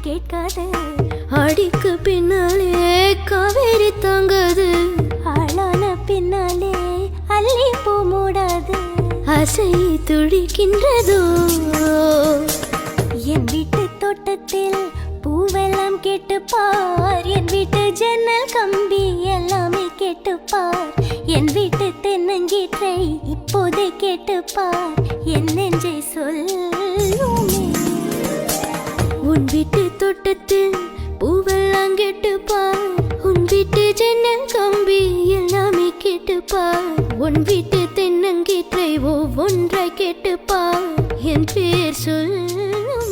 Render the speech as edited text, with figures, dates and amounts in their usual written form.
கேட்காது. அடிக்கு பின்னாலே காவேரி தாங்காது. ஆளான பின்னாலே அள்ளி பூ மூடாது. ஆசை துடிக்கின்றதோ. என் வீட்டு தோட்டத்தில் பூவெல்லாம் கேட்டுப்பார். என் வீட்டு ஜன்னல் கம்பி எல்லாமே கேட்டுப்பார். என் வீட்டு தென்னங்கீற்றை இப்போதே கேட்டுப்பார். என் நெஞ்சை சொல்லுமே. உன் வீட்டு தோட்டத்தில் பூவெல்லாம் கேட்டுப்பார். உன் வீட்டு ஜன்னல் கம்பி எல்லாமே கேட்டுப்பார். உன் வீட்டு தென்னங்கீற்றை ஒவ்வொன்றை கேட்டுப்பார். என் பேர் சொல்லுமே.